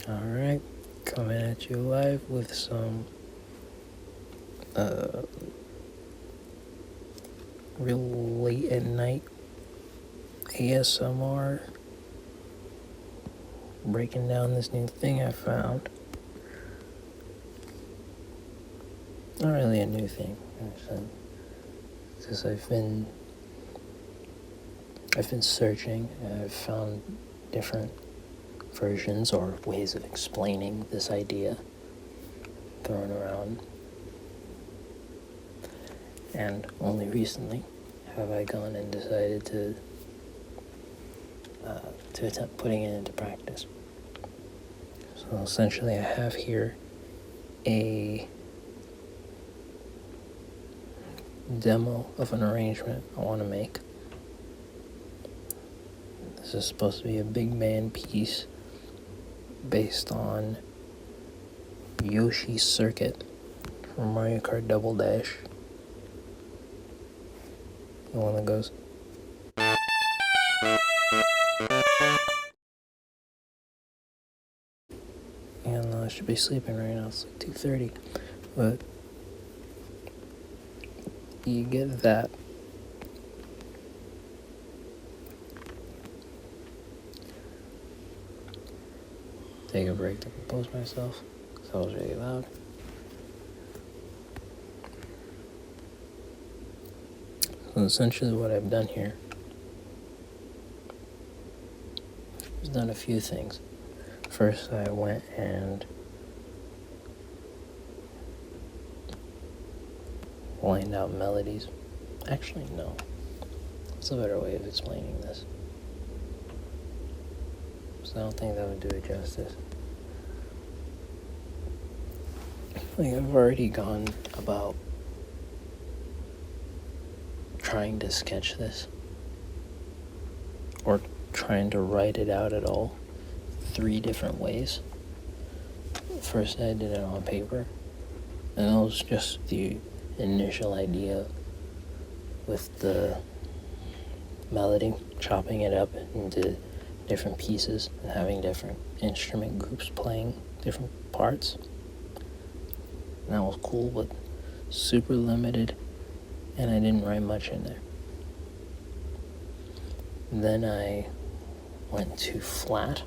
Alright, coming at you live with some real late at night ASMR, breaking down this new thing I found. Not really a new thing, actually, because I've been searching and I've found different versions or ways of explaining this idea thrown around. And only recently have I gone and decided to attempt putting it into practice. So essentially I have here a demo of an arrangement I want to make. This is supposed to be a big band piece based on Yoshi Circuit from Mario Kart Double Dash. The one that goes. And I should be sleeping right now, it's like 2:30. But you get that. Take a break to compose myself, because that was really loud. So essentially what I've done here is done a few things. First, I went and lined out melodies. Actually, no. That's a better way of explaining this. So I don't think that would do it justice. Like, I've already gone about trying to sketch this, or trying to write it out at all, 3 different ways. First, I did it on paper, and that was just the initial idea with the melody, chopping it up into different pieces and having different instrument groups playing different parts. And that was cool, but super limited, and I didn't write much in there. Then I went to flat.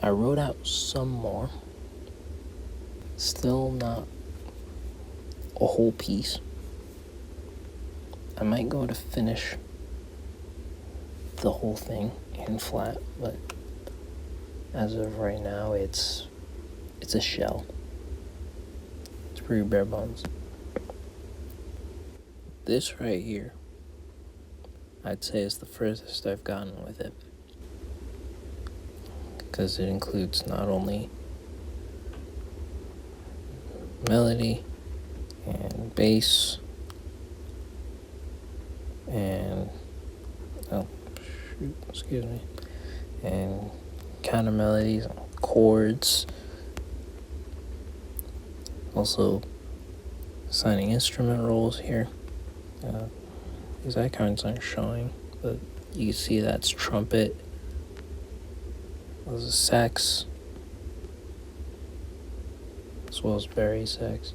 I wrote out some more. Still not a whole piece. I might go to finish the whole thing in flat, but as of right now, it's a shell. It's pretty bare bones. This right here, I'd say is the furthest I've gotten with it, because it includes not only melody and bass and and counter melodies, chords, also assigning instrument roles here. These icons aren't showing, but you can see that's trumpet, those are sax, as well as bari sax.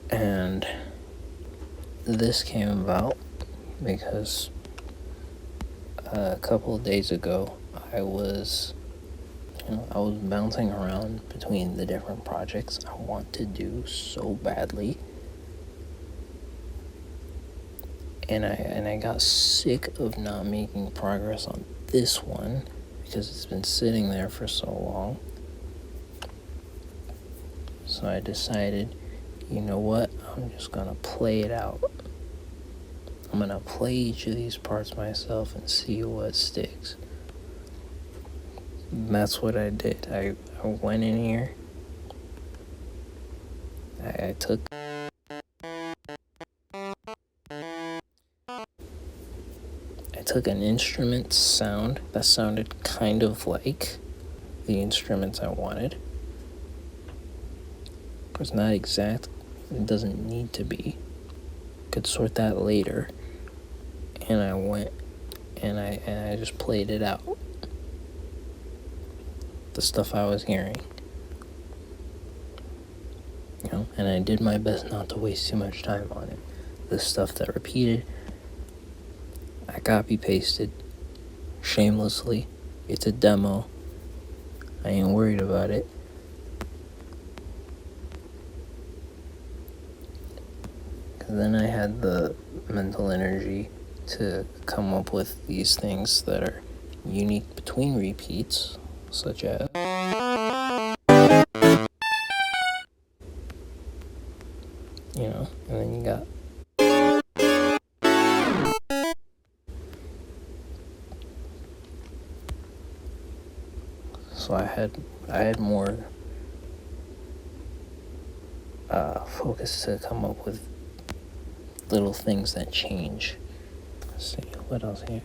And this came about because a couple of days ago I was bouncing around between the different projects I want to do so badly, and I got sick of not making progress on this one because it's been sitting there for so long. So I decided, you know what, I'm just gonna play it out. I'm gonna play each of these parts myself and see what sticks. And that's what I did. I went in here, I took an instrument sound that sounded kind of like the instruments I wanted. Of course, not exact. It doesn't need to be, could sort that later. And I went and I just played it out. The stuff I was hearing. You know, and I did my best not to waste too much time on it. The stuff that repeated, I copy pasted shamelessly. It's a demo. I ain't worried about it. Cause then I had the mental energy to come up with these things that are unique between repeats, such as and then you got so I had more focus to come up with little things that change. Let's see what else here.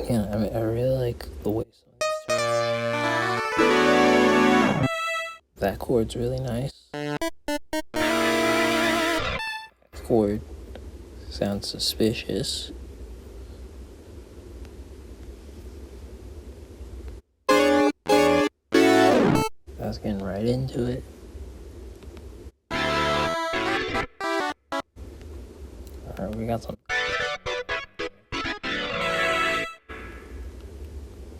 Yeah, I mean, I really like the way that chord's really nice. That chord sounds suspicious. I was getting right into it. Alright, we got some.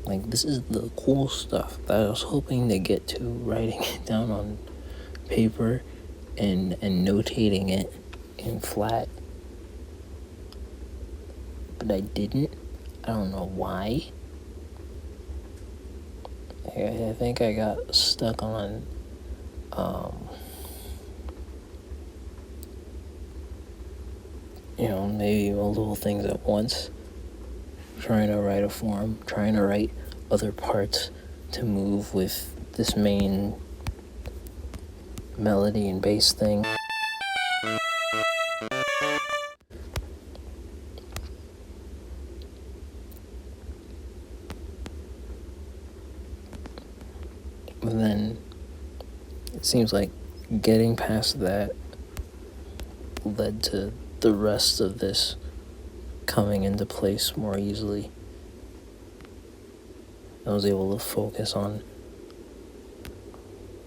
Like, this is the cool stuff that I was hoping to get to, writing it down on paper and notating it in flat. But I didn't. I don't know why. I think I got stuck on maybe multiple things at once. Trying to write a form, trying to write other parts to move with this main melody and bass thing. And then it seems like getting past that led to the rest of this coming into place more easily. I was able to focus on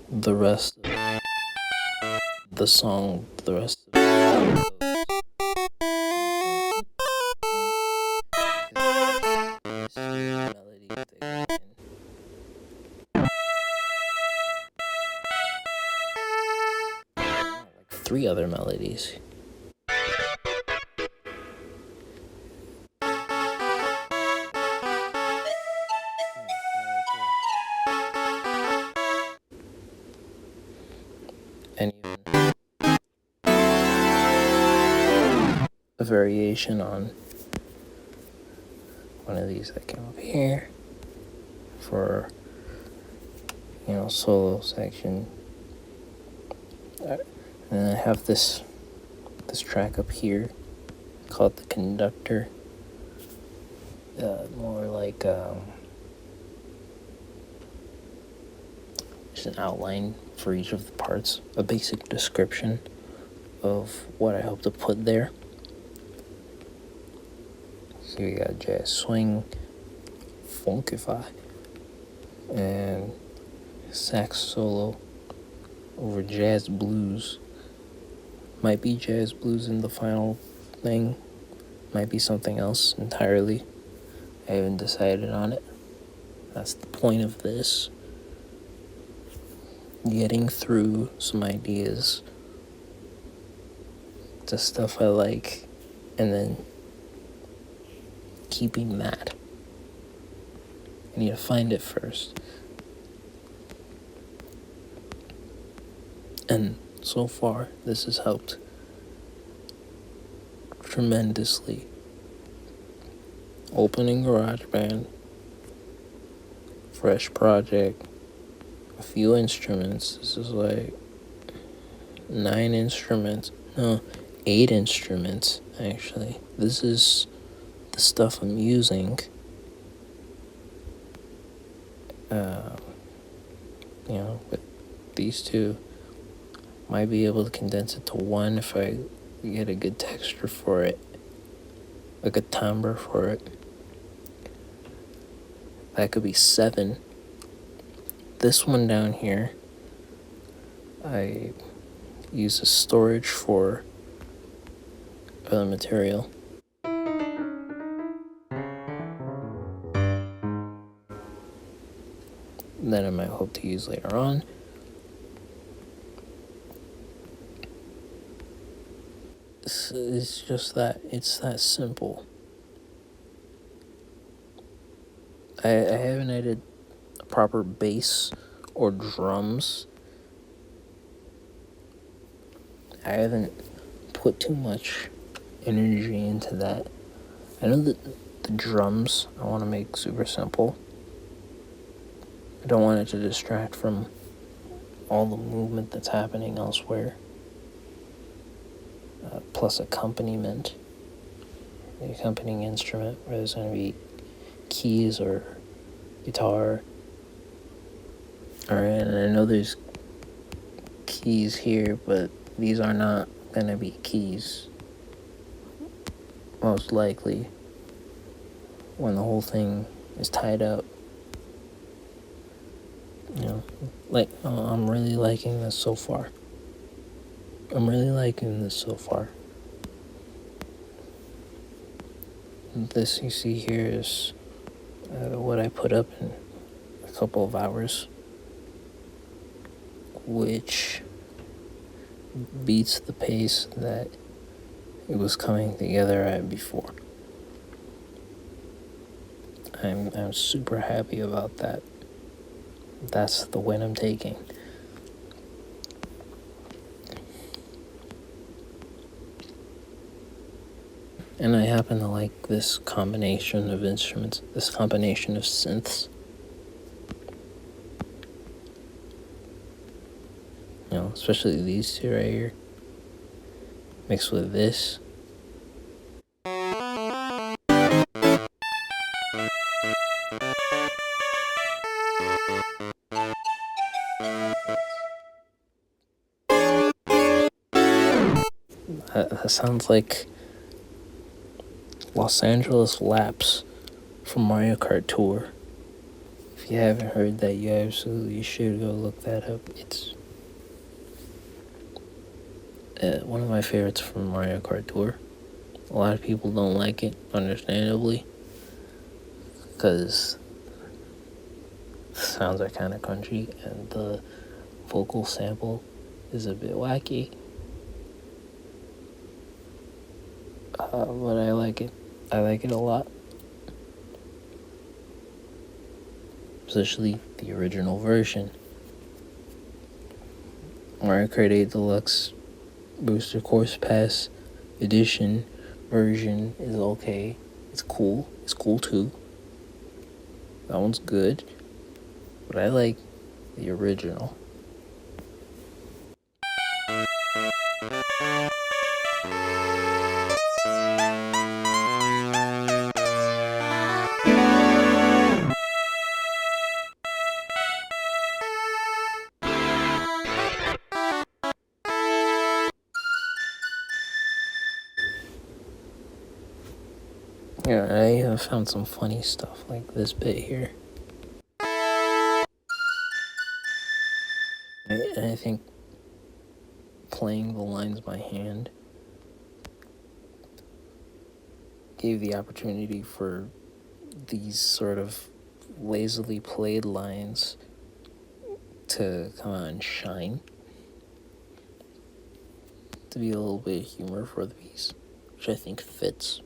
the rest of the song, the rest of three other melodies. And even a variation on one of these that came up here for solo section. And then I have this track up here called the conductor. More like just an outline for each of the parts, a basic description of what I hope to put there. So we got jazz swing, funkify, and sax solo over jazz blues. Might be jazz blues in the final thing, might be something else entirely. I haven't decided on it. That's the point of this. Getting through some ideas to stuff I like, and then keeping that. I need to find it first. And so far, this has helped tremendously. Opening GarageBand, fresh project, a few instruments. This is like 8 instruments actually. This is the stuff I'm using, with these two, might be able to condense it to one if I get a good texture for it, like a timbre for it. That could be 7. This one down here, I use a storage for the material. That I might hope to use later on. It's just that, it's that simple. I haven't added a proper bass or drums. I haven't put too much energy into that. I know that the drums I want to make super simple. I don't want it to distract from all the movement that's happening elsewhere. Plus accompaniment, the accompanying instrument, where there's going to be keys or guitar. Alright, and I know there's keys here, but these are not going to be keys. Most likely, when the whole thing is tied up. I'm really liking this so far. This you see here is what I put up in a couple of hours, which beats the pace that it was coming together at before. I'm super happy about that. That's the win I'm taking. And I happen to like this combination of instruments, this combination of synths. Especially these two right here, mixed with this. That sounds like Los Angeles Laps from Mario Kart Tour. If you haven't heard that, you absolutely should go look that up. It's one of my favorites from Mario Kart Tour. A lot of people don't like it, understandably, because the sounds are kind of crunchy and the vocal sample is a bit wacky. But I like it. I like it a lot. Especially the original version. Mario Kart 8 Deluxe Booster Course Pass Edition version is okay. It's cool. It's cool too. That one's good. But I like the original. Yeah, I found some funny stuff like this bit here. And I think playing the lines by hand gave the opportunity for these sort of lazily played lines to come out and shine. To be a little bit of humor for the piece, which I think fits.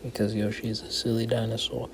Because Yoshi is a silly dinosaur.